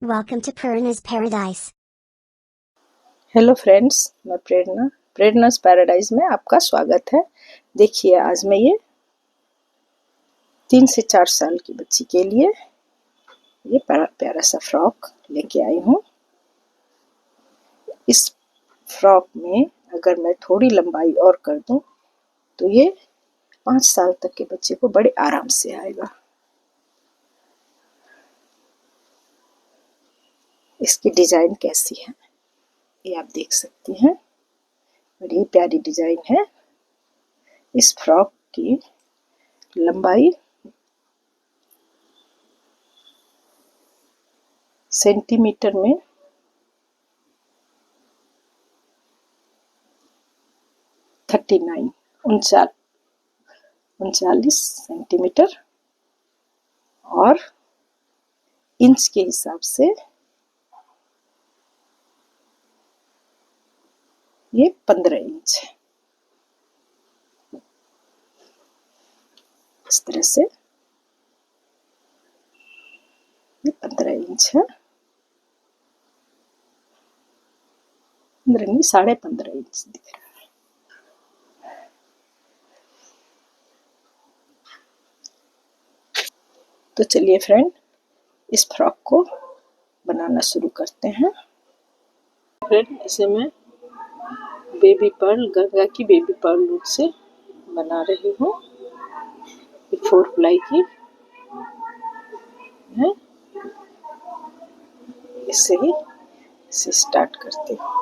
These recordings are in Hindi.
Welcome to Purna's Paradise. Hello friends, मैं प्रेरणा's पैराडाइज में आपका स्वागत है। देखिए, आज मैं ये 3 से 4 साल की बच्ची के लिए ये प्यारा सा फ्रॉक लेके आई हूँ। इस फ्रॉक में अगर मैं थोड़ी लंबाई और कर दूँ तो ये 5 साल तक के बच्चे को बड़े आराम से आएगा। इसकी डिज़ाइन कैसी है ये आप देख सकती हैं। बड़ी प्यारी डिज़ाइन है। इस फ्रॉक की लंबाई सेंटीमीटर में 39 सेंटीमीटर और इंच के हिसाब से ये 15 इंच है। इस तरह से ये 15 इंच है। 15 नहीं, 15.5 इंच दिख रहा है। तो चलिए फ्रेंड, इस फ्रॉक को बनाना शुरू करते हैं। फ्रेंड, इसे मैं बेबी पर्ल, गंगा की बेबी पर्ल लूट से बना रही हूँ। 4 प्लाई की है। इससे ही इसे स्टार्ट करते हैं।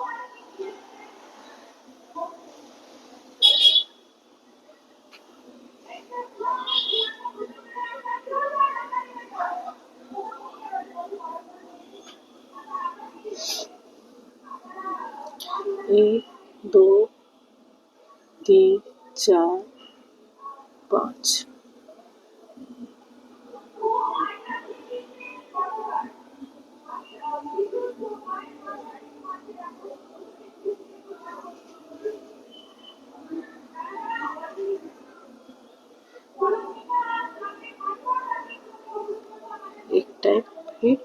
एक, दो, तीन, चार, 5। एक टाइप फिर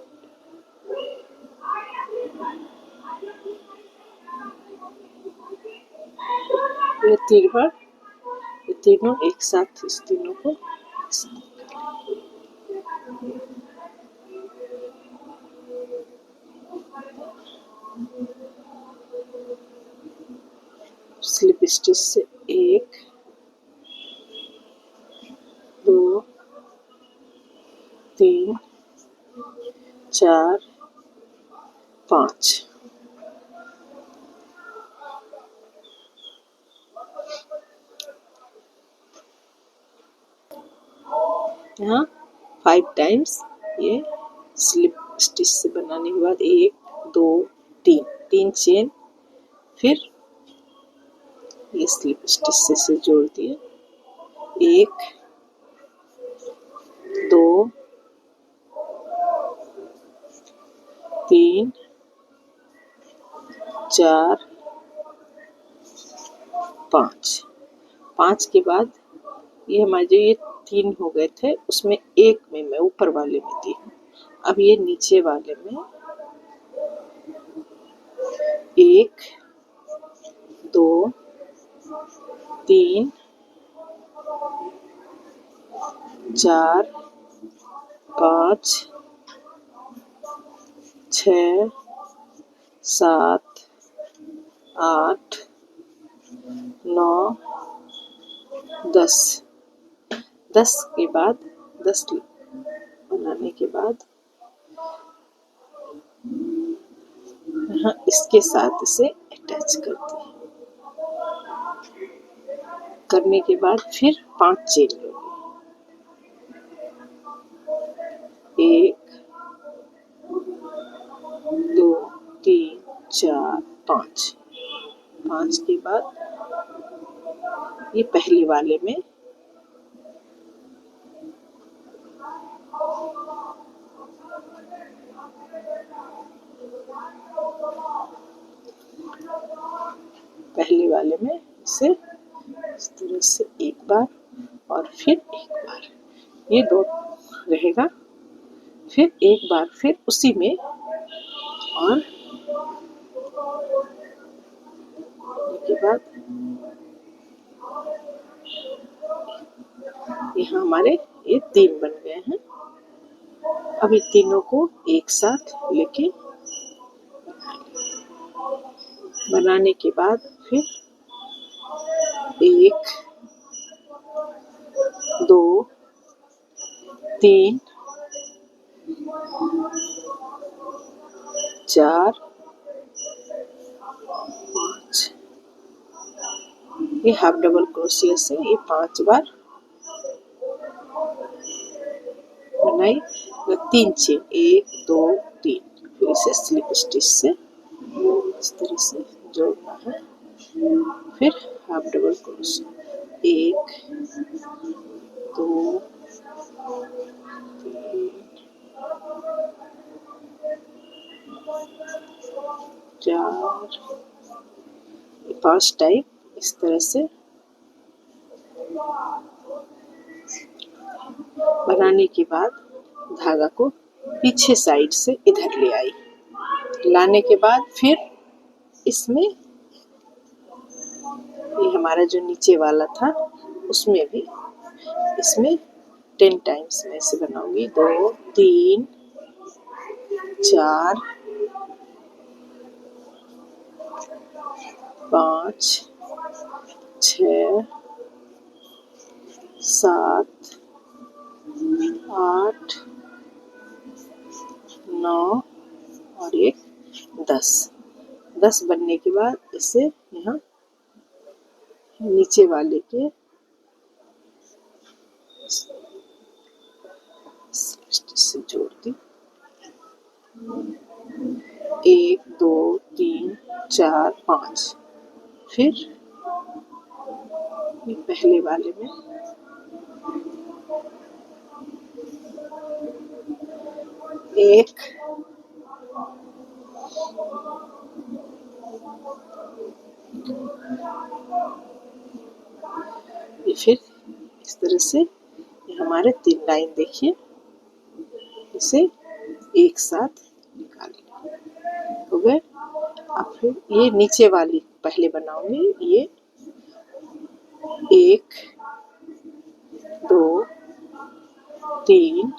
ये 3 बार, ये तीनों एक साथ, इस तीनों को स्लिप स्टिच से 1, 2, 3, 4, 5। यहाँ 5 टाइम्स ये स्लिप स्टिच से बनाने के बाद 1, 2, 3 चेन, फिर ये स्लिप स्टिच से जोड़ दिए। 1, 2, 3, 4, 5 के बाद ये हमारे जो ये 3 हो गए थे उसमें एक में मैं ऊपर वाले में दी हूँ। अब ये नीचे वाले में 1, 2, 3, 4, 5, 6, 7, 8, 9, 10 के बाद 10 बनाने के बाद यहाँ इसके साथ इसे अटैच कर दिए। करने के बाद फिर 5 चेन लूँगी। 1, 2, 3, 4, 5 के बाद ये पहले वाले में इसे इस तरह से एक बार और फिर एक बार, ये 2 रहेगा। फिर एक बार फिर उसी में और के बाद यहाँ हमारे ये 3 बन गए हैं। अब ये तीनों को एक साथ लेके बनाने के बाद फिर 1 2 3 4 5 ये हाफ डबल क्रोशिया से ये 5 बार बनाई। 3 चेन 1 2 3 फिर इसे स्लिप स्टिच से इस तरह से जोड़ना है। फिर हाफ डबल क्रोशिया 1 2 3 4 5 टाइप इस तरह से बनाने के बाद धागा को पीछे साइड से इधर ले आई। लाने के बाद फिर इसमें ये हमारा जो नीचे वाला था उसमें भी इसमें 10 टाइम्स मैं ऐसे बनाऊंगी। 2 3 4 5 6 7 8 9 और एक 10 बनने के बाद इसे यहाँ नीचे वाले के से जोड़ दी। 1 2 3 4 5 फिर ये पहले वाले में एक फिर इस तरह से ये हमारे 3 लाइन देखिए इसे एक साथ निकाल हो गए। अब फिर ये नीचे वाली पहले बनाऊंगी। ये 1 2 3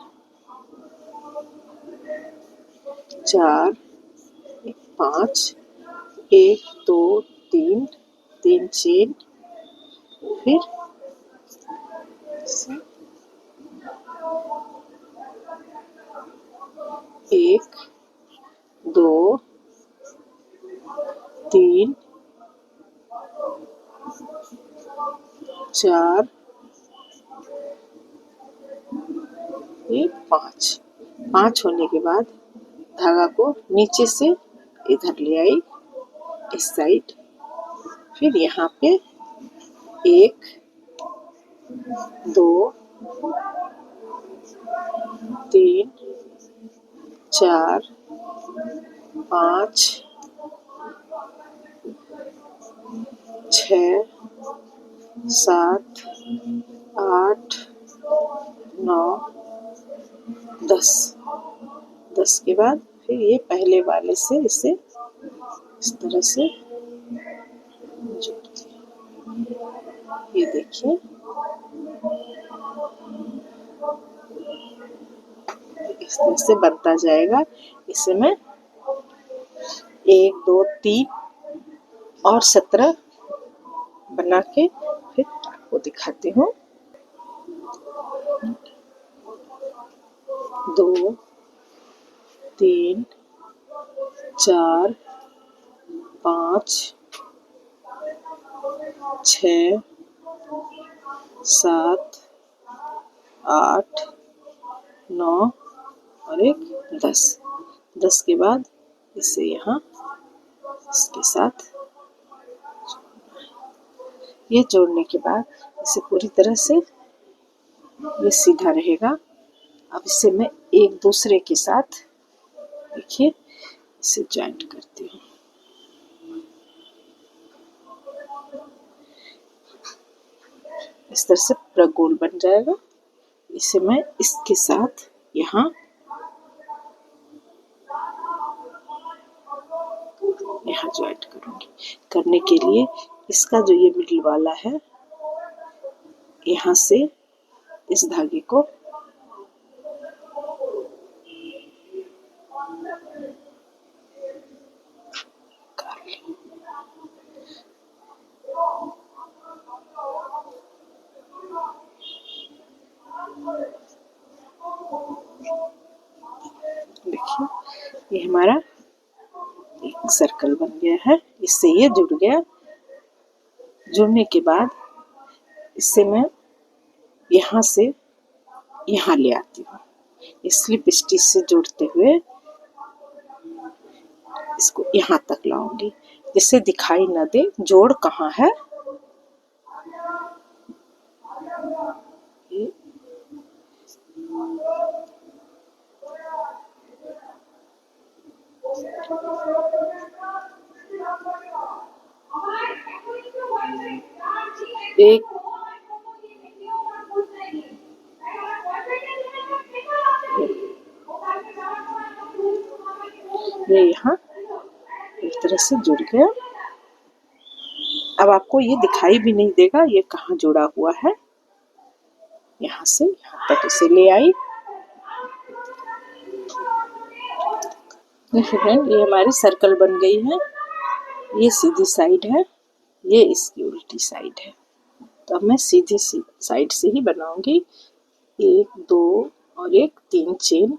4 5 1 2 3 3 चेन फिर 1 2 3 4 ये 5 होने के बाद धागा को नीचे से इधर ले आई इस साइड। फिर यहाँ पे 1 2 3 4 5 6 7 8 9 10 के बाद फिर ये पहले वाले से इसे इस तरह से जोड़ दिया। ये देखिए इस तरह से बनता जाएगा। इसे मैं 1 2 3 और 17 बना के फिर आपको दिखाती हूँ। 2 3 4 5 6 7 8 9 और एक 10 के बाद इसे यहाँ इसके साथ ये जोड़ने के बाद इसे पूरी तरह से ये सीधा रहेगा। अब इसे मैं एक दूसरे के साथ देखिए इसे जॉइंट करती हूँ। इस तरह से पूरा गोल बन जाएगा। इसे मैं इसके साथ यहाँ ज्वाइंट करूंगी। करने के लिए इसका जो ये मिडिल वाला है, यहाँ से इस धागे को कर लें। देखिए ये हमारा एक सर्कल बन गया है, इससे ये जुड़ गया। जुड़ने के बाद इससे मैं यहाँ से यहाँ ले आती हूँ, स्लिप स्टिच से जोड़ते हुए इसको यहाँ तक लाऊंगी, जिससे दिखाई न दे जोड़ कहाँ है। एक ये यहाँ एक तरह से जुड़ गया। अब आपको ये दिखाई भी नहीं देगा ये कहाँ जुड़ा हुआ है। यहाँ से यहाँ तक इसे ले आई। देखिए फ्रेंड, ये हमारी सर्कल बन गई है। ये सीधी साइड है, ये इसकी उल्टी साइड है। तो अब मैं सीधी साइड से ही बनाऊंगी। 1 2 और एक 3 चेन,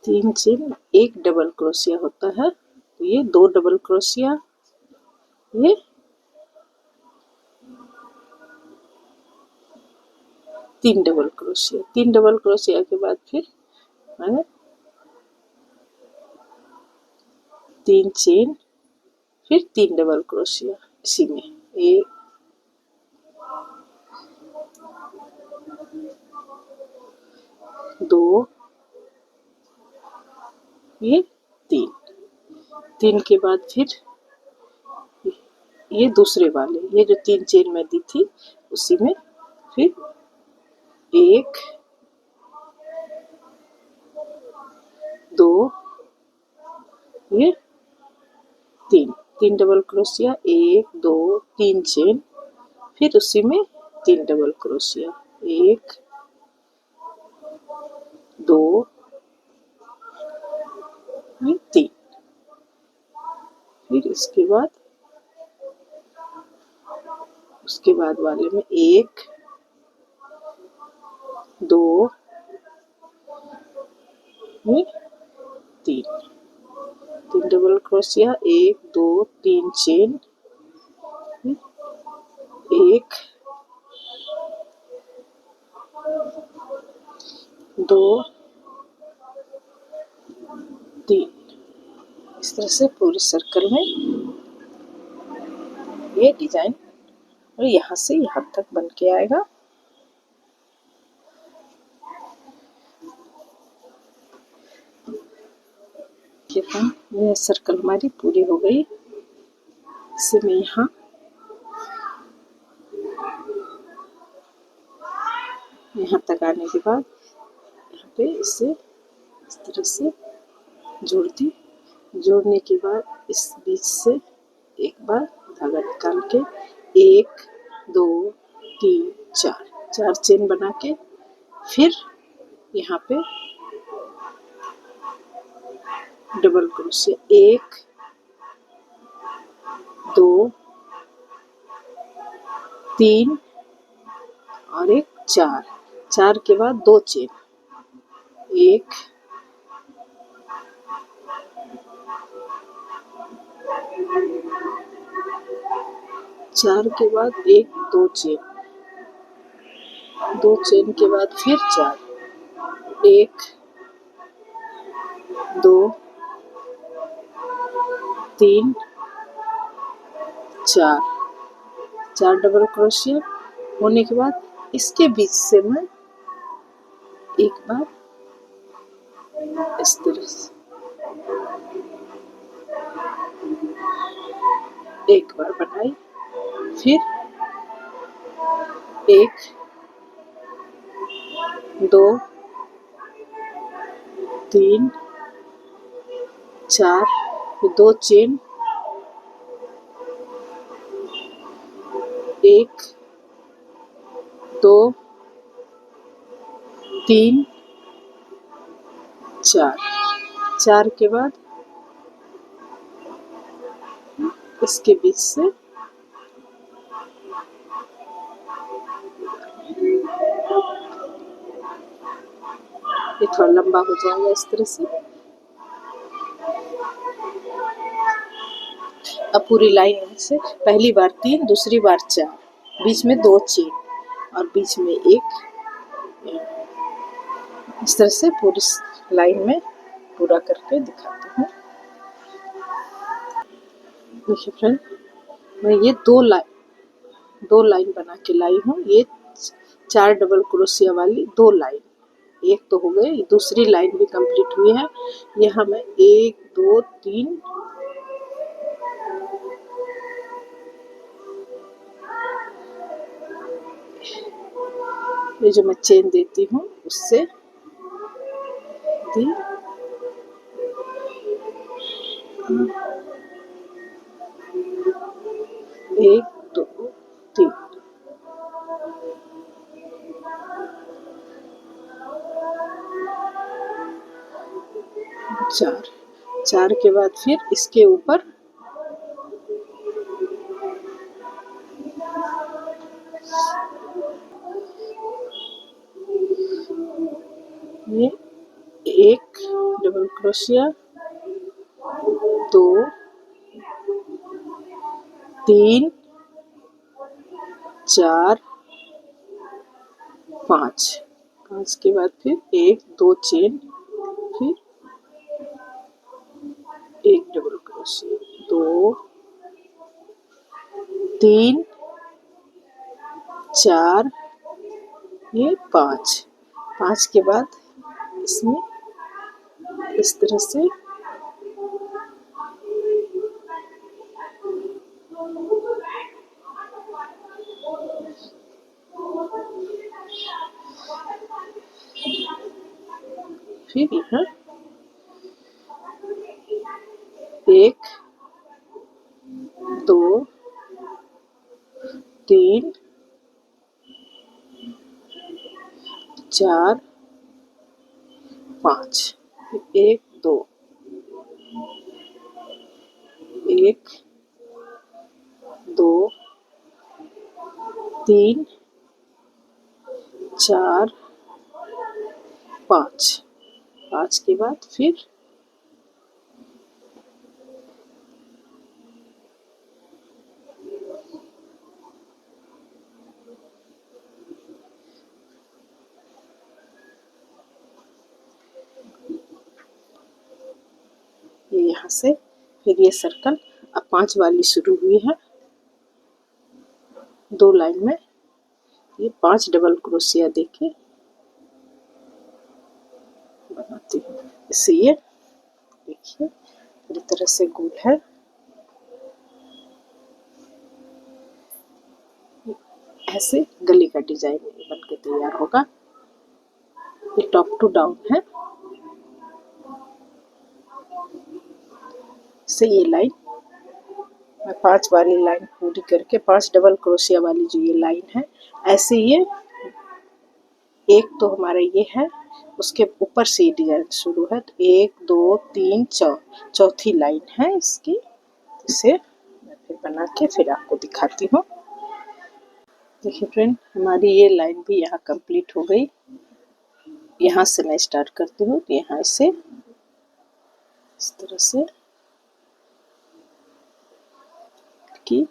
3 चेन, एक डबल क्रोशिया होता है, तो ये 2 डबल क्रोशिया, ये 3 डबल क्रोशिया। 3 डबल क्रोशिया के बाद फिर मैं 3 चेन, फिर 3 डबल क्रोशिया इसी में, 1 2, ये 3। 3 के बाद फिर ये दूसरे वाले, ये जो 3 चेन मैं दी थी उसी में फिर 1 2, ये 3 डबल क्रोशिया, 1 2 3 चेन, फिर उसी में 3 डबल क्रोशिया, 1 2 3। फिर इसके बाद उसके बाद वाले में 1 2 3 डबल क्रोशिया, 1 2 3 चेन, 1 2 3। इस तरह से पूरी सर्कल में ये डिजाइन और यहाँ से यहाँ तक बन के आएगा। ये सर्कल हमारी पूरी हो गई। इसे मैं यहाँ तक आने के बाद यहाँ पे इसे इस तरह से जोड़ दी। जोड़ने के बाद इस बीच से एक बार धागा निकाल के 1 2 3 4 चेन बना के फिर यहाँ पे डबल क्रोशिया, 1 2 3 और एक 4 के बाद 2 चेन, 1 4 के बाद 1 2 चेन, 2 चेन के बाद फिर 4, 1 2 3 4 डबल क्रोशिया होने के बाद इसके बीच से मैं एक बार इस तरह से एक बार बनाई, फिर 1 2 3 4 फिर 2 चेन, 1 2 3 4, 4 के बाद इसके बीच से ये थोड़ा लंबा हो जाएगा इस तरह से। अब पूरी लाइन में से पहली बार 3, दूसरी बार 4, बीच में 2 चेन और बीच में 1, इस तरह से पूरी लाइन में पूरा करके दिखाती हूँ। देखिए फ्रेंड, मैं ये 2 लाइन बना के लाई हूँ। ये 4 डबल क्रोशिया वाली 2 लाइन, एक तो हो गई, दूसरी लाइन भी कंप्लीट हुई है। यहाँ मैं 1 2 3 ये जो मैं चेन देती हूँ उससे दी, 1 2 3, 4, 4 के बाद फिर इसके ऊपर ये 1 डबल क्रोशिया, 2 3 4 5, 5 के बाद फिर 1 2 चेन, फिर 1 डबल क्रोशिया, 2 3 4, ये 5, 5 के बाद इसमें इस तरह से फिर यहाँ 1 2 3 4 5, 1 2 1 2 3 4 5, 5 के बाद फिर ये यहाँ से फिर ये सर्कल अब 5 वाली शुरू हुई है 2 लाइन में, ये 5 डबल क्रोशिया देके बनाती हूँ। इससे ये देखिए पूरी तरह से गोल है। ऐसे गले का डिजाइन बन के तैयार होगा। ये टॉप टू डाउन है। से ये लाइन मैं 5 वाली लाइन पूरी करके 5 डबल क्रोशिया वाली जो ये लाइन है, ऐसे ये एक तो हमारा ये है, उसके ऊपर से डिजाइन शुरू है। तो 1 2 3 चौथी लाइन है इसकी। इसे मैं फिर बना के फिर आपको दिखाती हूँ। देखिए फ्रेंड, हमारी ये लाइन भी यहाँ कंप्लीट हो गई। यहाँ से मैं स्टार्ट करती हूँ। यहाँ से इस तरह से की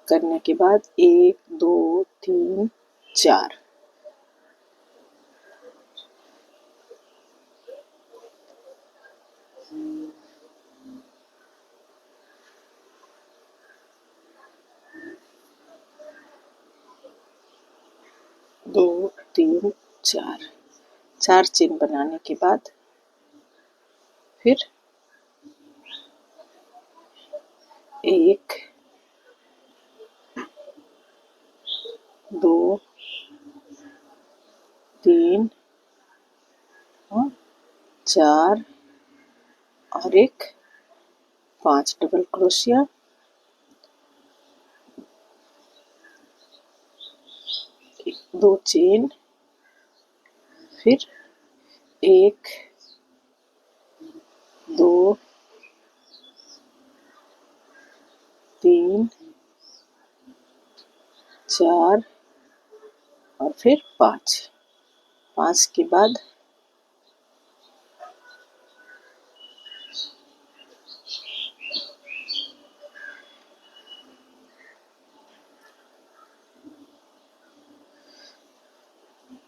करने के बाद 1 2 3 4 2 3 4, 4 चेन बनाने के बाद फिर 1 2 3 और 4 और 1 5 डबल क्रोशिया, दो चेन, फिर 1 2 3 4 और फिर 5। 5 के बाद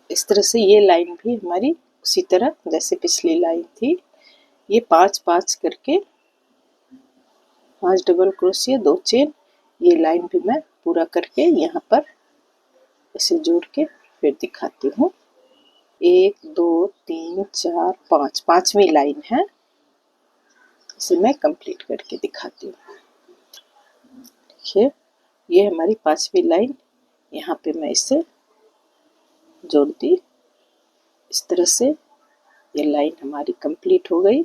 इस तरह से ये लाइन भी हमारी उसी तरह जैसे पिछली लाइन थी, ये 5 5 करके 5 डबल क्रोशिया, 2 चेन, ये लाइन भी मैं पूरा करके यहाँ पर इसे जोड़ के फिर दिखाती हूँ। 1 2 3 4 5, 5वीं लाइन है, इसे मैं कंप्लीट करके दिखाती हूँ। देखिए ये हमारी 5वीं लाइन, यहाँ पे मैं इसे जोड़ दी। इस तरह से ये लाइन हमारी कंप्लीट हो गई।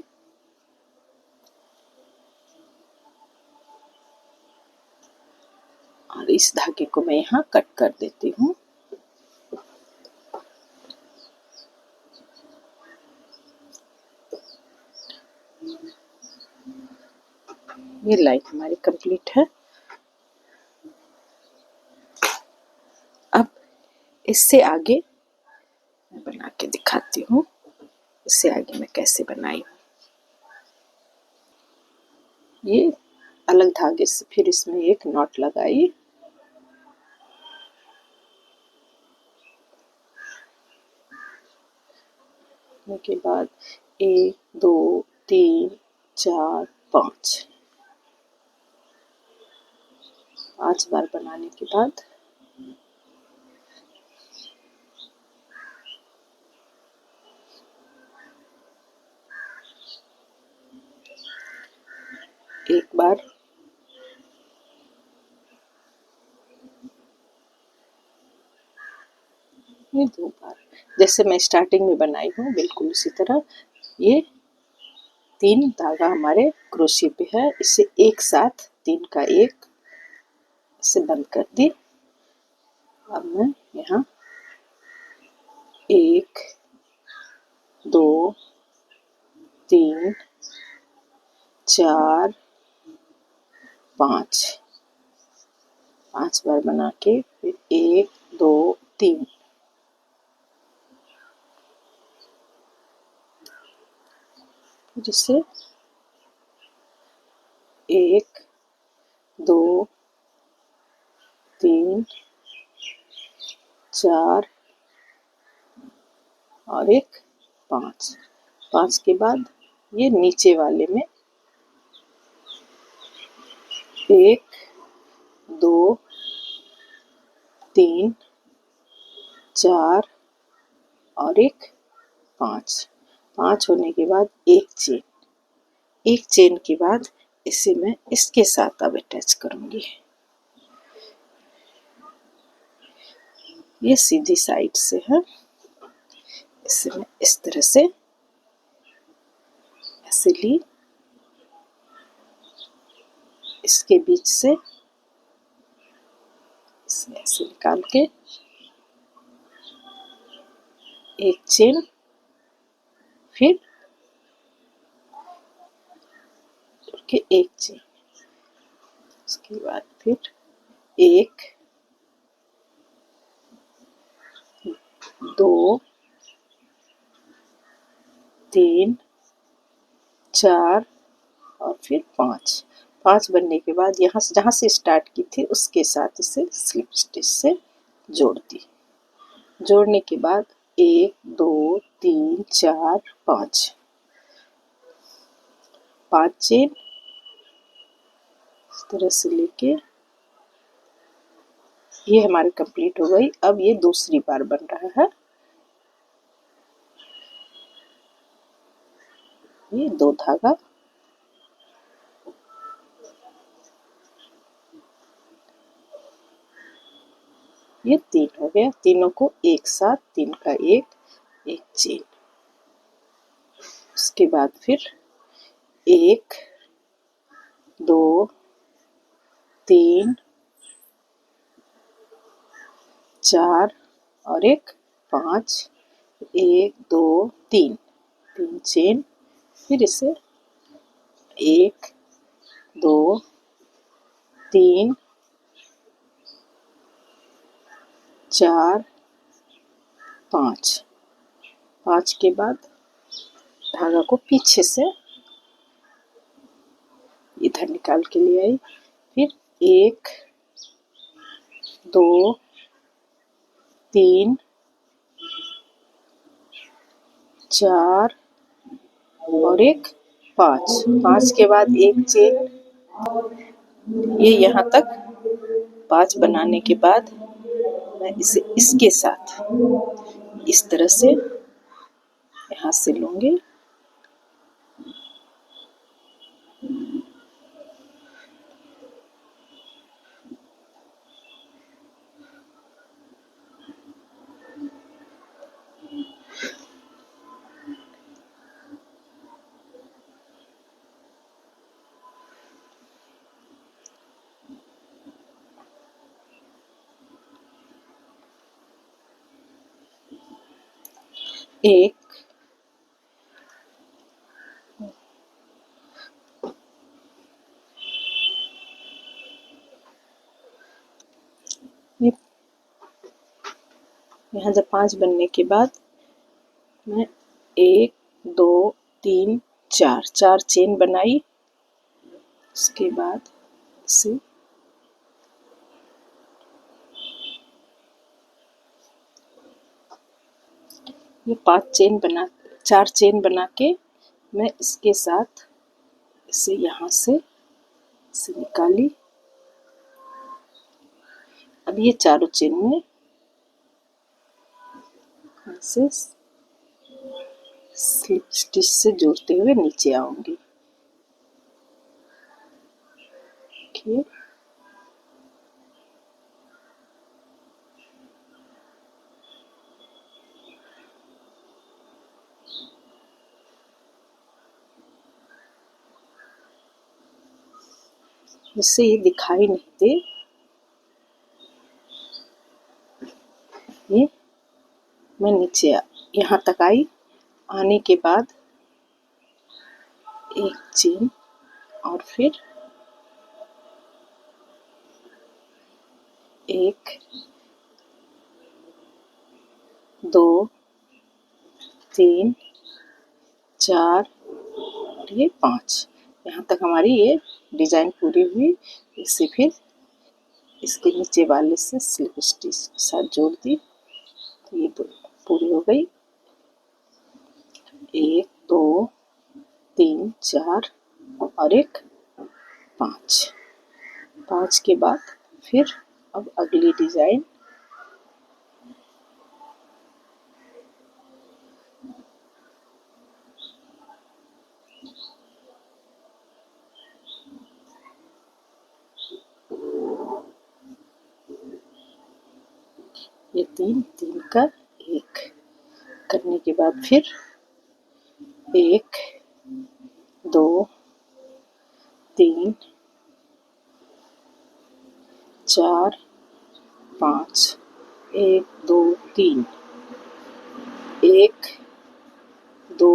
और इस धागे को मैं यहाँ कट कर देती हूँ। ये लाइन हमारी कंप्लीट है। अब इससे आगे मैं बना के दिखाती हूँ, इससे आगे मैं कैसे बनाई हूँ। ये अलग धागे से फिर इसमें एक नॉट लगाई, के बाद 1 2 3 4 5, 5 बार बनाने के बाद एक बार, ये 2 बार, जैसे मैं स्टार्टिंग में बनाई हूँ बिल्कुल उसी तरह। ये 3 धागा हमारे क्रोशिया पे है, इसे एक साथ 3 का 1 से बंद कर दी। अब मैं यहाँ 1 2 3 4 5, 5 बार बना के फिर 1 2 3, जिससे 1 2 3 4 और एक 5। 5 के बाद ये नीचे वाले में 1 2 3 4 और एक 5। 5 होने के बाद एक चेन, एक चेन के बाद इसे मैं इसके साथ अब अटैच करूंगी। ये सीधी साइड से है, इसे मैं इस तरह से ऐसे ली, इसके बीच से इसे ऐसे निकाल के एक चेन, फिर के एक चेन, उसके बाद फिर 1 2 3 4 और फिर 5। 5 बनने के बाद यहाँ से जहाँ से स्टार्ट की थी उसके साथ इसे स्लिप स्टिच से जोड़ दी। जोड़ने के बाद 1 2 3 4 5, 5 चेन इस तरह से लेके ये हमारी कंप्लीट हो गई। अब ये दूसरी बार बन रहा है। ये 2 धागा, ये 3 हो गया। तीनों को एक साथ 3 का 1 एक चेन, उसके बाद फिर 1 2 3 4 और एक 5, 1 2 3, 3 चेन, फिर इसे 1 2 3 4 5, 5 के बाद धागा को पीछे से इधर निकाल के ले आई, फिर 1 2 3 4 और एक 5, 5 के बाद एक चेन, ये यहाँ तक 5 बनाने के बाद मैं इसे इसके साथ इस तरह से यहाँ से लूँगी, एक यहाँ जब 5 बनने के बाद मैं 1 2 3 4, 4 चेन बनाई, उसके बाद इसे ये 4 चेन बना के मैं इसके साथ इसे यहाँ से इसे निकाली। अब ये चारों चेन में ऐसे स्लिप स्टिच से जोड़ते हुए नीचे आऊंगी। देखिए इससे ये दिखाई नहीं दे, ये मैं नीचे यहाँ तक आई, आने के बाद एक चेन और फिर 1 2 3 4 और ये 5, यहाँ तक हमारी ये डिजाइन पूरी हुई। इसे फिर इसके नीचे वाले से स्लिप स्टिच के साथ जोड़ दी, तो ये पूरी हो गई। 1 2 3 4 और एक 5, 5 के बाद फिर अब अगली डिजाइन ये 3 3 का 1 करने के बाद फिर 1 2 3 4 5, 1 2 3, 1 2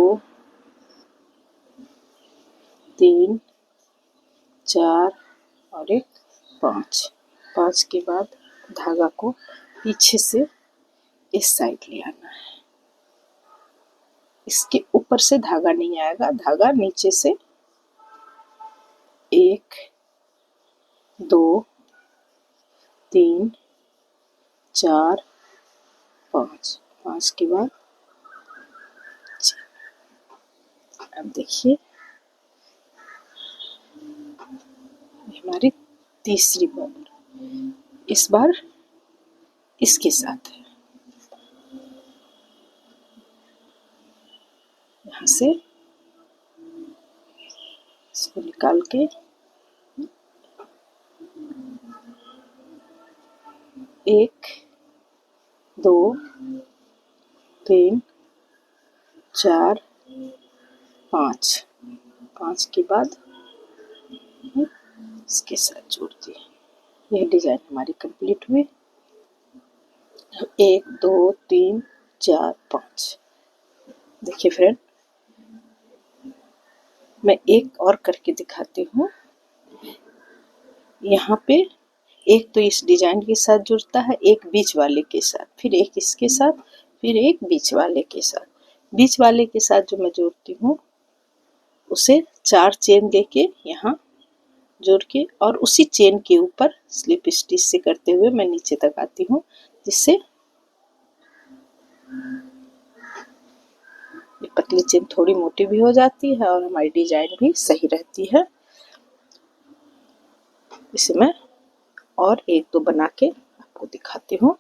3 4 और एक 5, 5 के बाद धागा को पीछे से इस साइड ले आना है। इसके ऊपर से धागा नहीं आएगा, धागा नीचे से 1 2 3 4 5, 5 के बाद अब देखिए हमारी तीसरी बार, इस बार इसके साथ है, यहाँ से इसको निकाल के 1 2 3 4 5, 5 के बाद इसके साथ जोड़ दिए। ये डिजाइन हमारी कंप्लीट हुई। 1 2 3 4 5। देखिए फ्रेंड, मैं एक और करके दिखाती हूँ। यहाँ पे एक तो इस डिजाइन के साथ जुड़ता है, एक बीच वाले के साथ, फिर एक इसके साथ, फिर एक बीच वाले के साथ। बीच वाले के साथ जो मैं जोड़ती हूँ उसे 4 चेन देके यहाँ जोड़ के और उसी चेन के ऊपर स्लिप स्टिच से करते हुए मैं नीचे तक आती हूँ, जिससे ये पतली चेन थोड़ी मोटी भी हो जाती है और हमारी डिजाइन भी सही रहती है। इसे मैं और एक दो बना के आपको दिखाती हूँ।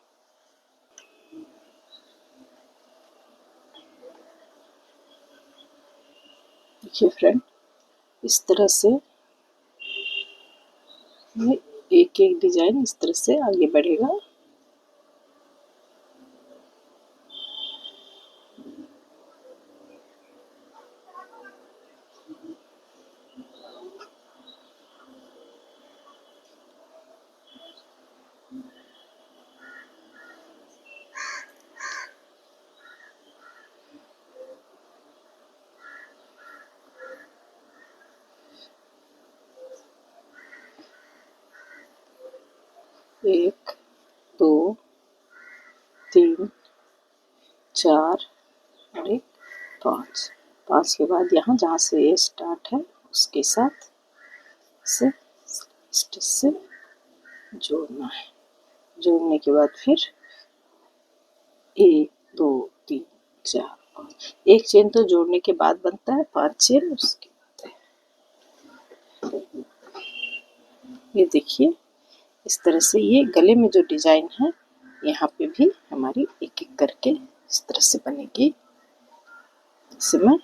देखिए फ्रेंड, इस तरह से ये एक एक डिजाइन इस तरह से आगे बढ़ेगा। एक दो तीन चार और एक पाँच। पाँच के बाद यहाँ जहाँ से ये स्टार्ट है उसके साथ से स्टिच से जोड़ना है। जोड़ने के बाद फिर 1 2 3 4 5। एक चेन तो जोड़ने के बाद बनता है, 5 चेन उसके बाद है। ये देखिए, इस तरह से ये गले में जो डिजाइन है यहाँ पे भी हमारी एक एक करके इस तरह से बनेगी। इसे मैं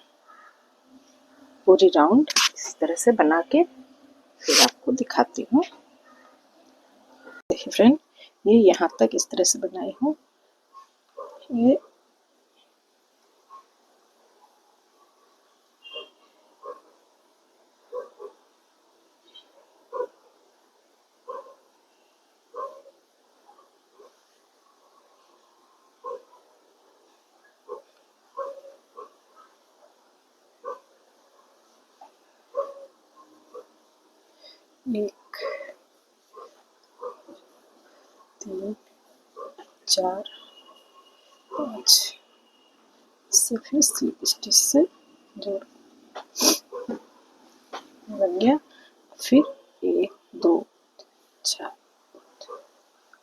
पूरी राउंड इस तरह से बना के फिर आपको दिखाती हूँ। देखिए फ्रेंड, ये यहाँ तक इस तरह से बनाई हूँ। ये एक 3 4 5 से फिर स्लिप स्टिच से जोड़ बन गया। फिर 1 2 4,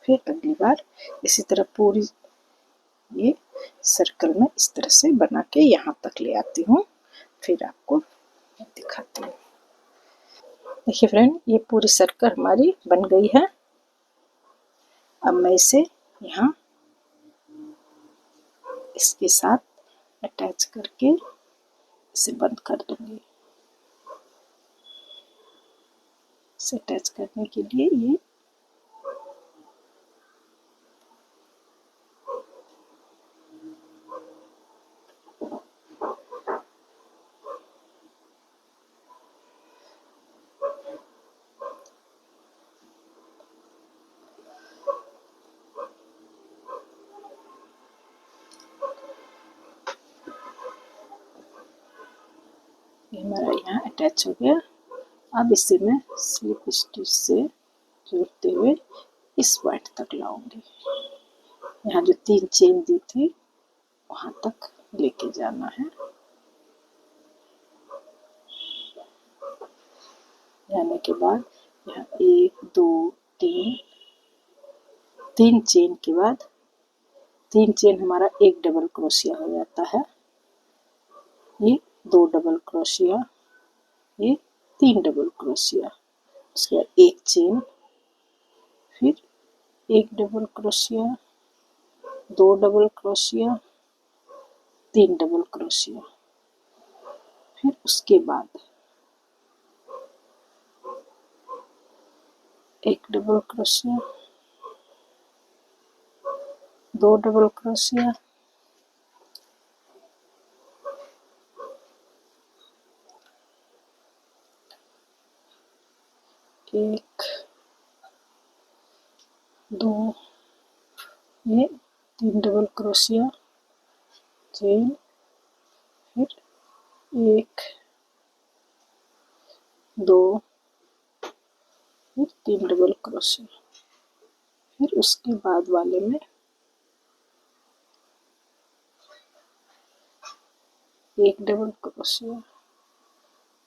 फिर अगली बार इसी तरह पूरी ये सर्कल में इस तरह से बना के यहाँ तक ले आती हूँ, फिर आपको दिखाती हूँ। देखिए फ्रेंड, ये पूरी सर्कल हमारी बन गई है। अब मैं इसे यहाँ इसके साथ अटैच करके इसे बंद कर दूंगी। इसे अटैच करने के लिए ये हमारा यहाँ अटैच हो गया। अब इसे मैं स्लिप स्टिच से जोड़ते हुए इस पॉइंट तक लाऊंगी। यहाँ जो 3 चेन दी थी वहां तक लेके जाना है। जाने के बाद यहाँ 1 2 3 3 चेन के बाद 3 चेन हमारा एक डबल क्रोशिया हो जाता है। ये 2 डबल क्रोशिया, ये 3 डबल क्रोशिया, उसके बाद एक चेन, फिर एक double crochet, 2 double crochet, 3 double crochet, फिर उसके बाद एक डबल क्रोशिया, 2 डबल क्रोशिया, एक, दो, ये 3 डबल क्रोशिया, चेन, फिर एक, दो, फिर 3 डबल क्रोशिया, फिर उसके बाद वाले में एक डबल क्रोशिया,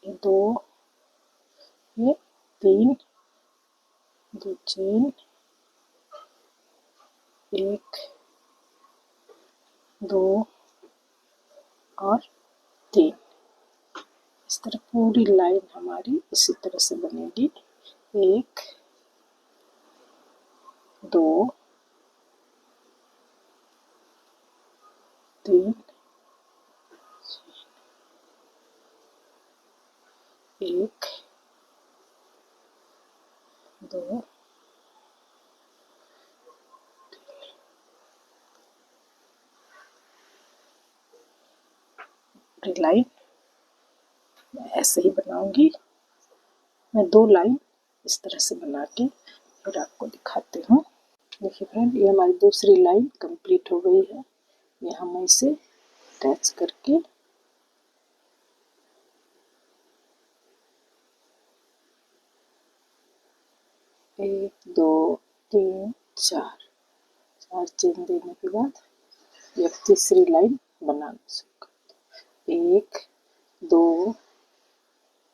ये दो, ये 3, 2 चेन, एक, दो और 3। इस तरह पूरी लाइन हमारी इसी तरह से बनेगी। एक, दो, 3, एक, दो, लाइन ऐसे ही बनाऊंगी मैं। 2 लाइन इस तरह से बना के फिर आपको दिखाती हूँ। देखिए फ्रेंड, ये हमारी दूसरी लाइन कंप्लीट हो गई है। यहाँ मैं इसे अटैच करके एक, दो, तीन, चार चेन देने के बाद ये तीसरी लाइन बनाना शुरू करते हैं। एक, दो,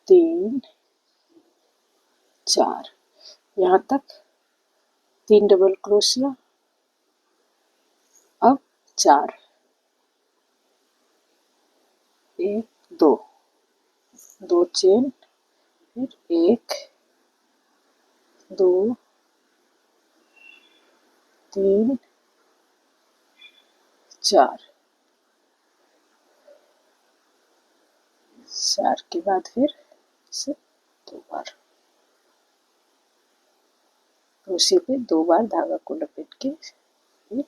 तीन, चार, यहाँ तक 3 डबल क्रोशिया, अब 4, एक, दो, 2 चेन, फिर एक, दो, 3, 4 के बाद फिर इसे 2 बार क्रोशिया पे 2 बार धागा को लपेट के फिर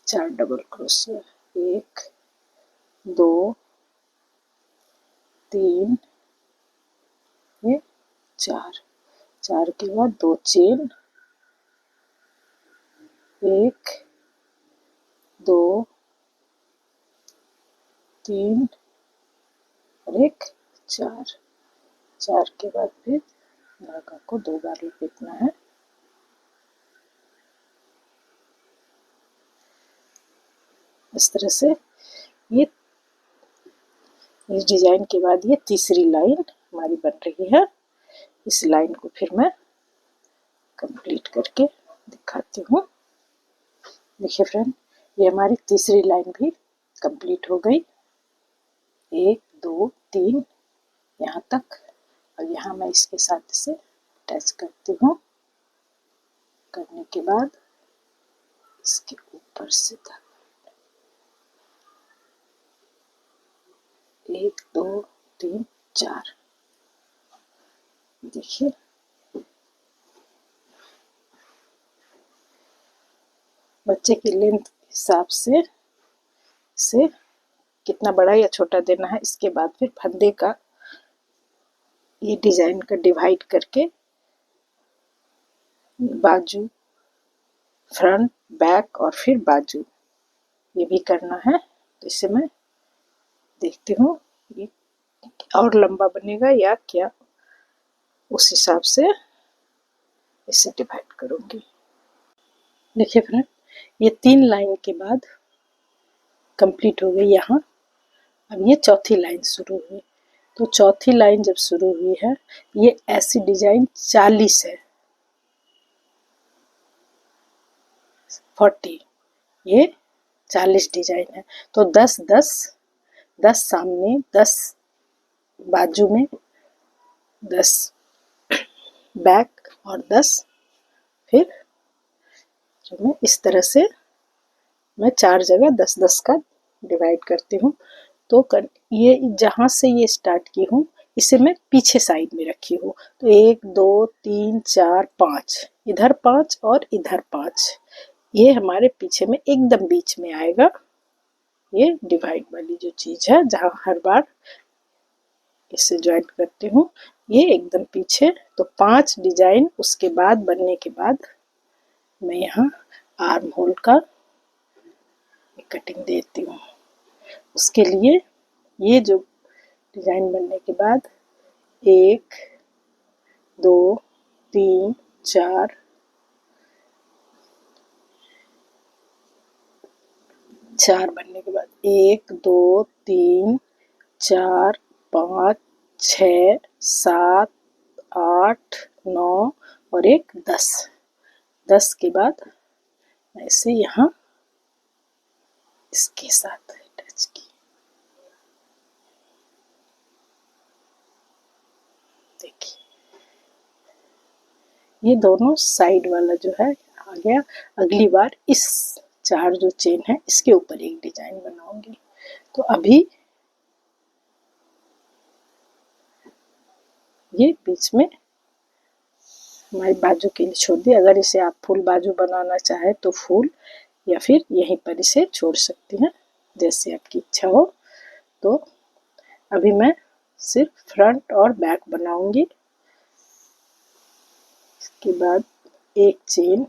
चार डबल क्रोशिया, एक, दो, तीन, ये 4 के बाद 2 चेन, एक, दो, तीन और एक, 4 के बाद फिर धागा को 2 बार लपेटना है। इस तरह से ये इस डिजाइन के बाद ये तीसरी लाइन हमारी बन रही है। इस लाइन को फिर मैं कंप्लीट करके दिखाती हूँ। देखिए फ्रेंड, ये हमारी तीसरी लाइन भी कंप्लीट हो गई। 1, 2, 3 यहाँ तक, और यहाँ मैं इसके साथ इसे अटैच करती हूँ। करने के बाद इसके ऊपर से 1, 2, 3, 4। देखिए बच्चे की लेंथ हिसाब से इसे कितना बड़ा या छोटा देना है, इसके बाद फिर फंदे का ये डिजाइन का डिवाइड करके बाजू, फ्रंट, बैक और फिर बाजू ये भी करना है। तो इसे मैं देखती हूँ ये और लंबा बनेगा या क्या, उस हिसाब से इसे डिवाइड करूँगी। देखिए फ्रेंड, ये 3 लाइन के बाद कंप्लीट हो गई यहाँ। अब ये चौथी लाइन शुरू हुई। तो चौथी लाइन जब शुरू हुई है, ये ऐसी डिजाइन 40 है, 40, ये 40 डिजाइन है। तो 10, 10, 10 सामने, 10 बाजू में, 10 बैक और 10 फिर जो मैं इस तरह से मैं 4 जगह 10, 10 का डिवाइड करती हूँ। तो ये जहाँ से ये स्टार्ट की हूँ इसे मैं पीछे साइड में रखी हूँ। तो 1, 2, 3, 4, 5, इधर 5 और इधर 5, ये हमारे पीछे में एकदम बीच में आएगा ये डिवाइड वाली जो चीज़ है जहाँ हर बार इसे ज्वाइंट करती हूँ, ये एकदम पीछे। तो 5 डिजाइन उसके बाद बनने के बाद मैं यहाँ आर्म होल का कटिंग देती हूँ। उसके लिए ये जो डिजाइन बनने के बाद 1 2 3 4 4 बनने के बाद 1 2 3 4 5 6 7 8 9 और एक 10। 10 के बाद मैं इसे यहाँ इसके साथ अटैच की। देखिए ये दोनों साइड वाला जो है आ गया। अगली बार इस 4 जो चेन है इसके ऊपर एक डिजाइन बनाऊंगी। तो अभी ये बीच में हमारी बाजू के लिए छोड़ दी। अगर इसे आप फुल बाजू बनाना चाहे तो फुल, या फिर यहीं पर इसे छोड़ सकती हैं, जैसे आपकी इच्छा हो। तो अभी मैं सिर्फ फ्रंट और बैक बनाऊंगी। इसके बाद एक चेन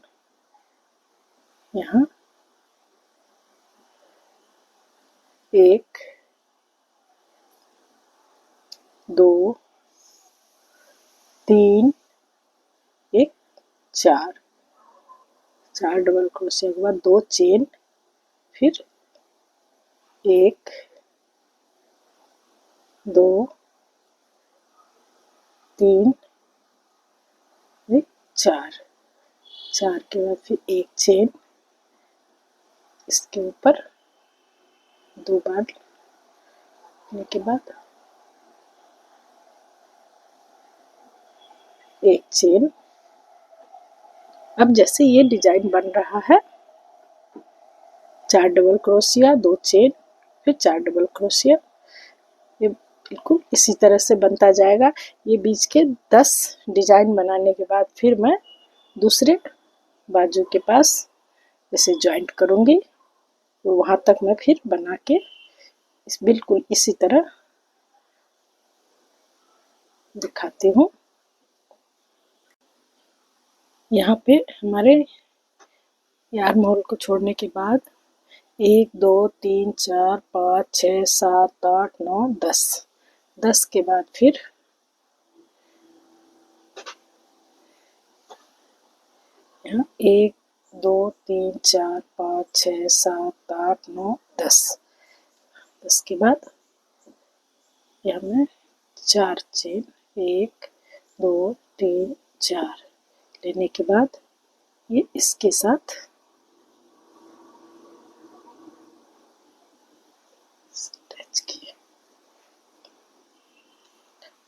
यहाँ, 1 2 3 एक 4 डबल क्रोशिया के बाद 2 चेन, फिर 1 2 3 एक 4 के बाद फिर एक चेन, इसके ऊपर 2 बार लेने के बाद एक चेन। अब जैसे ये डिजाइन बन रहा है, 4 डबल क्रोशिया 2 चेन फिर 4 डबल क्रोशिया, ये बिल्कुल इसी तरह से बनता जाएगा। ये बीच के 10 डिजाइन बनाने के बाद फिर मैं दूसरे बाजू के पास इसे ज्वाइंट करूंगी। तो वहां तक मैं फिर बना के बिल्कुल इसी तरह दिखाती हूँ। यहाँ पे हमारे आर्म होल को छोड़ने के बाद 1 2 3 4 5 6 7 8 9 10। 10 के बाद फिर यहाँ 1 2 3 4 5 6 7 8 9 10। 10 के बाद यहाँ मैं 4 चेन 1 2 3 4 लेने के बाद ये इसके साथ अटैच किए।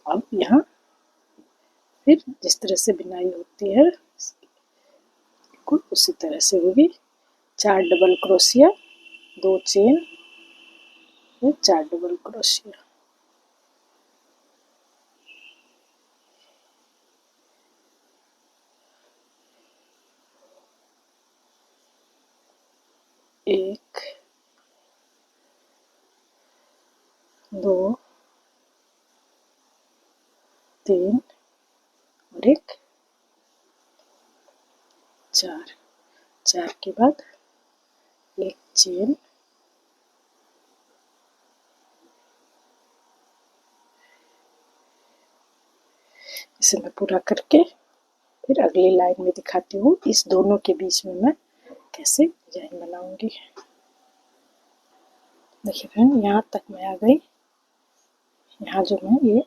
अब यहाँ फिर जिस तरह से बिनाई होती है बिल्कुल उसी तरह से होगी। 4 डबल क्रोशिया 2 चेन फिर 4 डबल क्रोशिया। एक 2 3 और एक 4। 4 के बाद एक चेन, इसे मैं पूरा करके फिर अगली लाइन में दिखाती हूँ इस दोनों के बीच में मैं कैसे डिजाइन बनाऊंगी। देखिए फ्रेंड यहाँ तक मैं आ गई। यहाँ जो मैं ये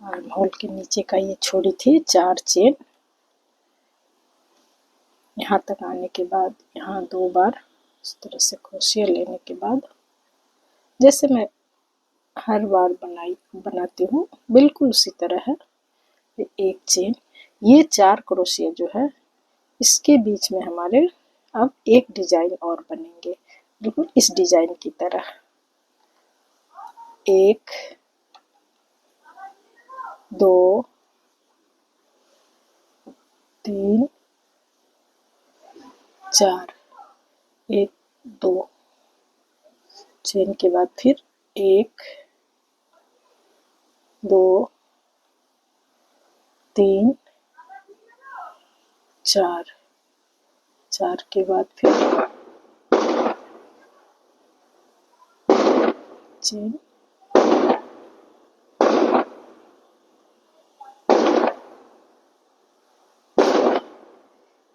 आर्म होल के नीचे का ये छोड़ी थी 4 चेन, यहाँ तक आने के बाद यहाँ 2 बार इस तरह से क्रोशिया लेने के बाद जैसे मैं हर बार बनाती हूँ बिल्कुल उसी तरह है। एक चेन, ये 4 क्रोशिया जो है इसके बीच में हमारे अब एक डिजाइन और बनेंगे बिल्कुल इस डिजाइन की तरह। 1 2 3 4 1 2 चेन के बाद फिर 1 2 3 4, 4 के बाद फिर चेन,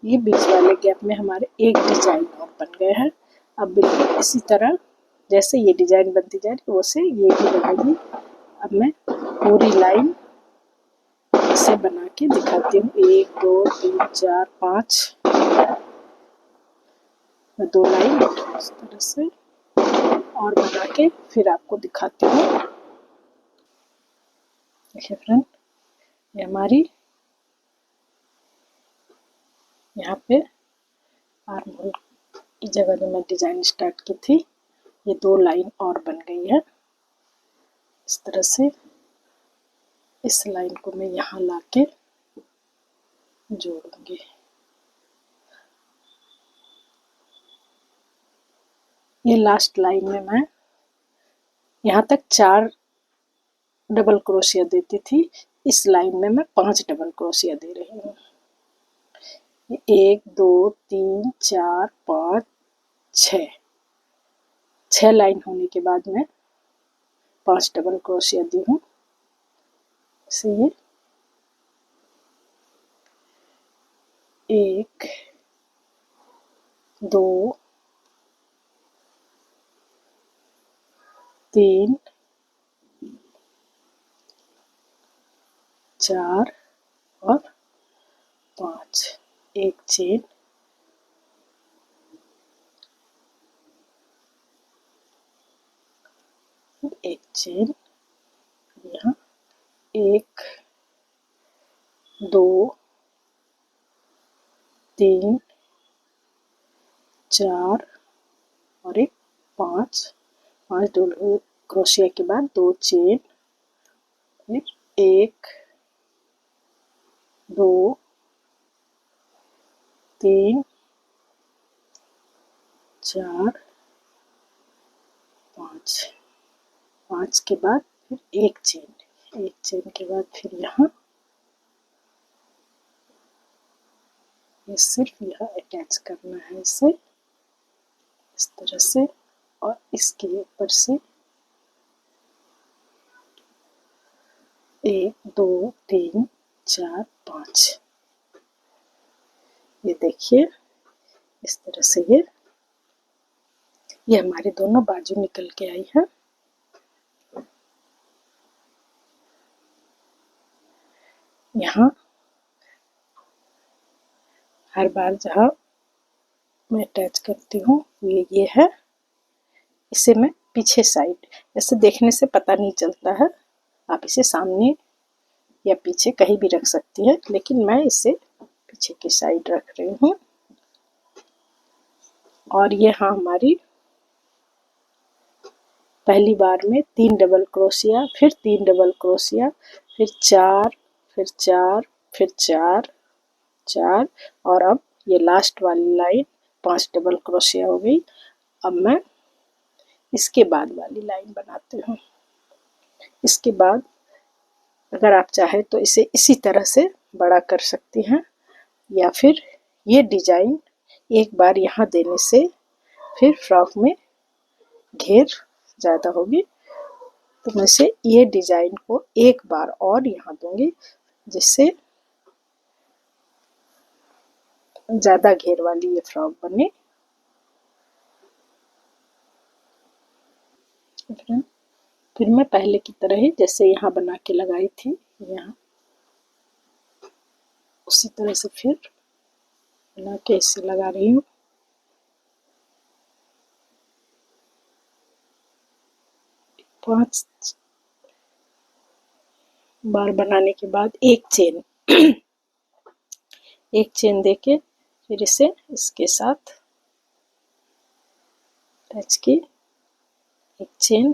ये बीच वाले गैप में हमारे एक डिजाइन और बन गए हैं। अब बिल्कुल इसी तरह जैसे ये डिजाइन बनती जा रही है वैसे ये भी बनेगी। अब मैं पूरी लाइन इसे बना के दिखाती हूँ। 1 2 3 4 5, मैं 2 लाइन इस तरह से और बना के फिर आपको दिखाती हूँ। देखिए फ्रेंड, ये हमारी यहाँ पे आर्म होल की जगह जो मैं डिजाइन स्टार्ट की थी, ये 2 लाइन और बन गई है। इस तरह से इस लाइन को मैं यहाँ लाके जोड़ूंगी। ये लास्ट लाइन में मैं यहाँ तक 4 डबल क्रोशिया देती थी, इस लाइन में मैं 5 डबल क्रोशिया दे रही हूँ। 1 2 3 4 5 6, 6 लाइन होने के बाद मैं 5 डबल क्रोशिया दी हूँ। इसे ये 1 2 3 4 और 5, एक चेन, एक चेन, यहाँ 1 2 3 4 और एक 5, 5 डबल क्रोशिया के बाद 2 चेन, फिर 1 2 3 4 5, 5 के बाद फिर एक चेन, एक चेन के बाद फिर यहाँ ये सिर्फ यहाँ अटैच करना है इसे इस तरह से, और इसके ऊपर से 1 2 3 4 5, ये देखिए इस तरह से ये हमारे दोनों बाजू निकल के आई है। यहाँ हर बार जहाँ मैं अटैच करती हूँ ये है, इसे मैं पीछे साइड, ऐसे देखने से पता नहीं चलता है, आप इसे सामने या पीछे कहीं भी रख सकती है, लेकिन मैं इसे पीछे की साइड रख रही हूँ। और ये हाँ हमारी पहली बार में 3 डबल क्रोशिया, फिर 3 डबल क्रोशिया, फिर 4, फिर 4, फिर 4 4, और अब ये लास्ट वाली लाइन 5 डबल क्रोशिया हो गई। अब मैं इसके बाद वाली लाइन बनाती हूँ। इसके बाद अगर आप चाहे तो इसे इसी तरह से बड़ा कर सकती हैं, या फिर ये डिजाइन एक बार यहाँ देने से फिर फ्रॉक में घेर ज़्यादा होगी, तो मैं इसे ये डिजाइन को एक बार और यहाँ दूंगी जिससे ज़्यादा घेर वाली ये फ्रॉक बने। फिर मैं पहले की तरह ही जैसे यहाँ बना के लगाई थी, यहाँ उसी तरह से फिर बना के इसे लगा रही हूँ। पांच बार बनाने के बाद एक चेन एक चेन देके फिर इसे इसके साथ अटैच की, एक चेन,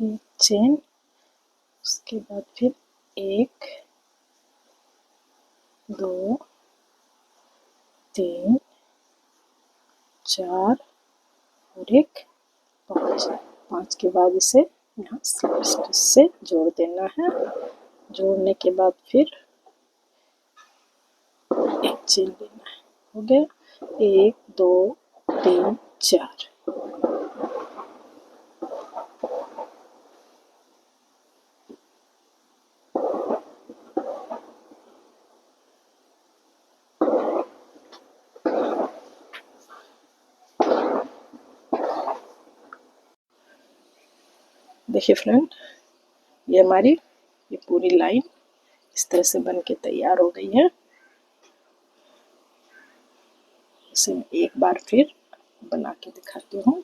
एक चेन, उसके बाद फिर 1 2 3 4 और एक 5। 5 के बाद इसे यहाँ स्लिप स्टिच से जोड़ देना है। जोड़ने के बाद फिर एक चेन लेना है। हो गया 1 2 3 4। देखिए फ्रेंड, ये पूरी लाइन इस तरह से बन के तैयार हो गई है। इसे एक बार फिर बना के दिखाती हूँ।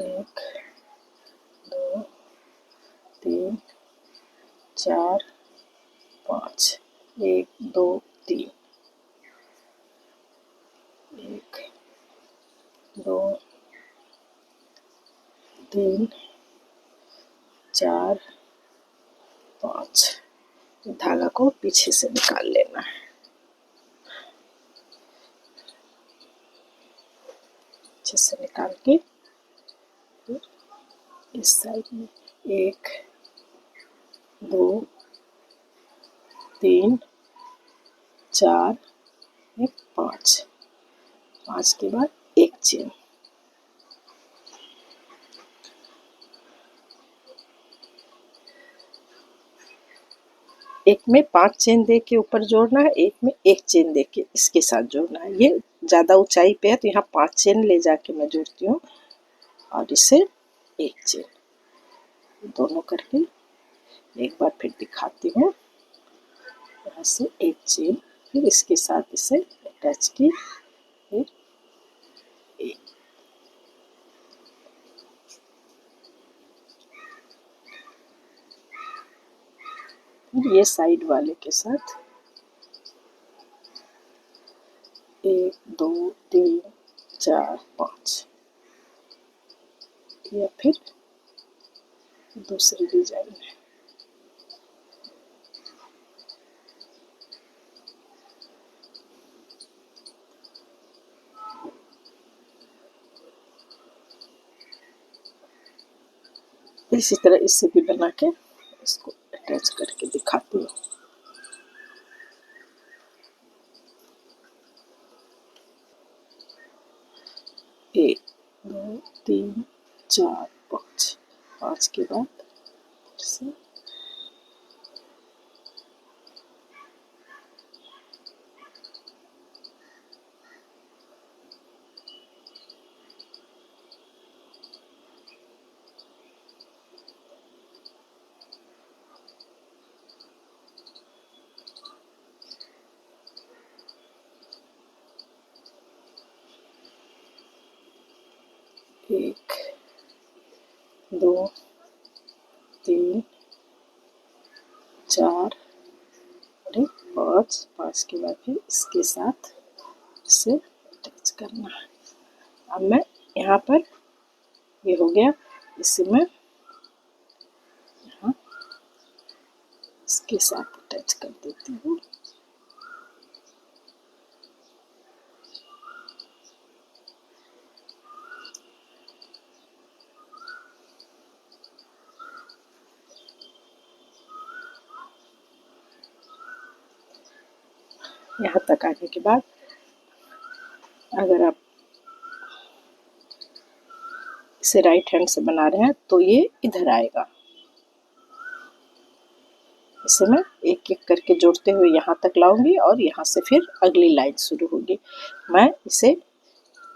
एक 2 3 4 5। 1 2 3 1 2 3 4 5। धागा को पीछे से निकाल लेना है। पीछे से निकाल के फिर इस साइड में 1 2 3 4 5। 5 के बाद एक चेन। एक में 5 चेन दे के ऊपर जोड़ना है, एक में एक चेन दे के इसके साथ जोड़ना है। ये ज़्यादा ऊंचाई पे है तो यहाँ 5 चेन ले जाके मैं जोड़ती हूँ और इसे एक चेन, दोनों करके एक बार फिर दिखाती हूँ। यहाँ से एक चेन, फिर इसके साथ इसे अटैच की, फिर एक। फिर ये साइड वाले के साथ 1 2 3 4 5। या फिर दूसरी डिजाइन है। इसी तरह इससे भी बना के इसको अटैच करके दिखाती हूँ। एक 2 3 4 5। 5 के बाद से एक 2 3 4 और एक 5। 5 के बाद फिर इसके साथ इसे अटैच करना है। अब मैं यहाँ पर ये हो गया, इसे मैं यहाँ इसके साथ अटैच कर देती हूँ। यहाँ तक आने के बाद अगर आप इसे राइट हैंड से बना रहे हैं तो ये इधर आएगा। इसे मैं एक एक करके जोड़ते हुए यहाँ तक लाऊंगी और यहाँ से फिर अगली लाइन शुरू होगी। मैं इसे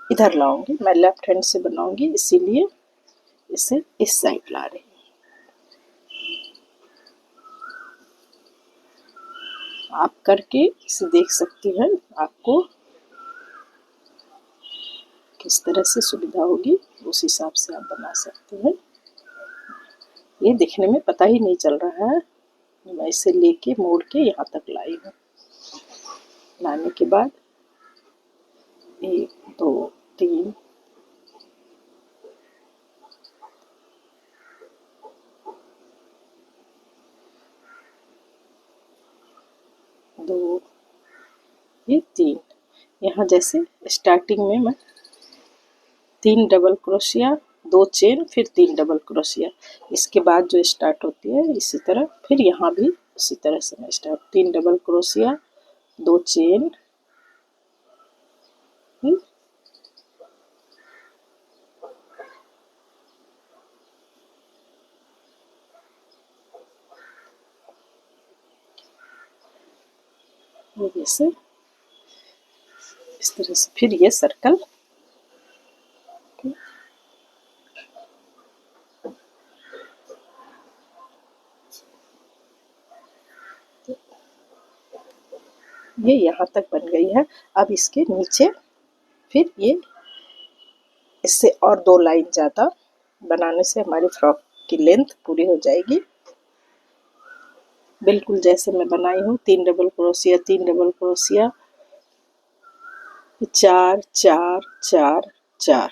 इधर लाऊंगी, मैं लेफ्ट हैंड से बनाऊंगी, इसीलिए इसे इस साइड ला रही हूँ। आप करके इसे देख सकती हैं, आपको किस तरह से सुविधा होगी उस हिसाब से आप बना सकते हैं। ये दिखने में पता ही नहीं चल रहा है, मैं इसे लेके मोड़ के यहाँ तक लाई हूँ। लाने के बाद 1 2 3 2 ये 3, यहाँ जैसे स्टार्टिंग में मैं 3 डबल क्रोशिया 2 चेन फिर 3 डबल क्रोशिया, इसके बाद जो स्टार्ट होती है इसी तरह फिर यहाँ भी उसी तरह से मैं स्टार्ट 3 डबल क्रोशिया 2 चेन ये जैसे इस तरह से फिर ये सर्कल ये यहाँ तक बन गई है। अब इसके नीचे फिर ये इससे और 2 लाइन ज़्यादा बनाने से हमारी फ्रॉक की लेंथ पूरी हो जाएगी। बिल्कुल जैसे मैं बनाई हूँ 3 डबल क्रोशिया 3 डबल क्रोशिया 4 4 4 4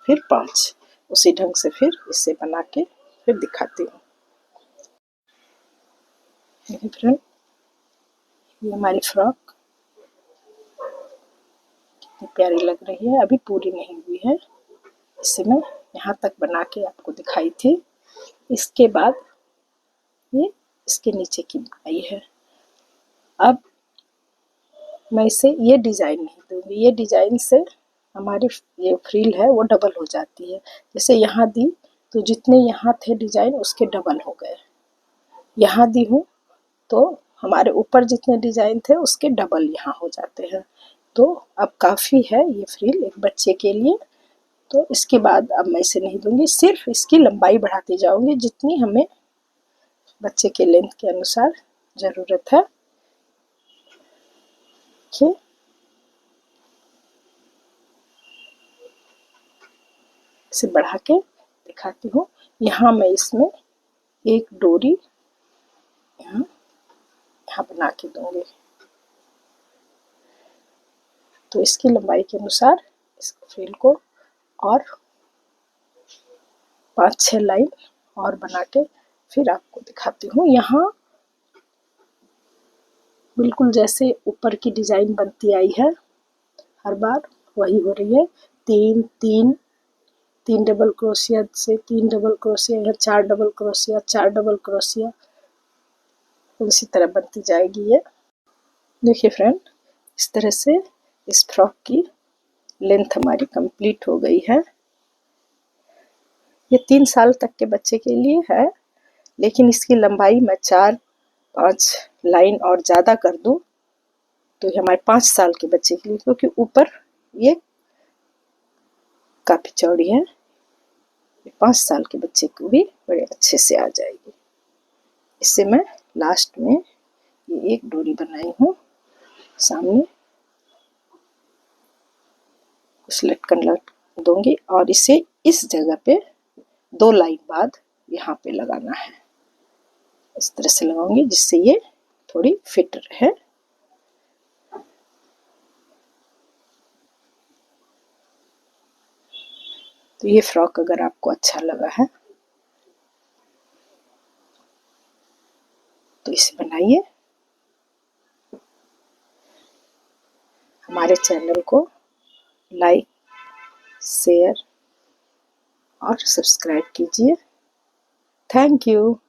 फिर 5, उसी ढंग से फिर इसे बना के फिर दिखाती हूँ। फ्रेंड ये हमारी फ्रॉक कितनी प्यारी लग रही है, अभी पूरी नहीं हुई है। इसे मैं यहाँ तक बना के आपको दिखाई थी। इसके बाद ये इसके नीचे की बनाई है। अब मैं इसे ये डिज़ाइन नहीं दूंगी, ये डिज़ाइन से हमारी ये फ्रिल है वो डबल हो जाती है। जैसे यहाँ दी तो जितने यहाँ थे डिज़ाइन उसके डबल हो गए, यहाँ दी हूँ तो हमारे ऊपर जितने डिज़ाइन थे उसके डबल यहाँ हो जाते हैं। तो अब काफ़ी है ये फ्रिल एक बच्चे के लिए, तो इसके बाद अब मैं इसे नहीं दूंगी, सिर्फ इसकी लंबाई बढ़ाती जाऊंगी जितनी हमें बच्चे के लेंथ के अनुसार ज़रूरत है। देखिए इसे बढ़ा के दिखाती हूँ। यहाँ मैं इसमें एक डोरी यहाँ बना के दूंगी, तो इसकी लंबाई के अनुसार इस फ्रिल को और 5-6 लाइन और बना के फिर आपको दिखाती हूँ। यहाँ बिल्कुल जैसे ऊपर की डिज़ाइन बनती आई है हर बार वही हो रही है। 3 3 3 डबल क्रोशिया से 3 डबल क्रोशिया, यहाँ 4 डबल क्रोशिया 4 डबल क्रोशिया, उसी तरह बनती जाएगी ये। देखिए फ्रेंड इस तरह से इस फ्रॉक की लेंथ हमारी कंप्लीट हो गई है। ये 3 साल तक के बच्चे के लिए है, लेकिन इसकी लंबाई मैं 4-5 लाइन और ज़्यादा कर दूं तो ये हमारे 5 साल के बच्चे के लिए, क्योंकि ऊपर ये काफ़ी चौड़ी है, 5 साल के बच्चे को भी बड़े अच्छे से आ जाएगी। इससे मैं लास्ट में ये एक डोरी बनाई हूँ, सामने कुछ लटकन लटक दूंगी और इसे इस जगह पे 2 लाइन बाद यहाँ पे लगाना है। इस तरह से लगाऊंगी जिससे ये थोड़ी फिट रहे। तो ये फ्रॉक अगर आपको अच्छा लगा है तो इसे बनाइए। हमारे चैनल को लाइक शेयर और सब्सक्राइब कीजिए। Thank you.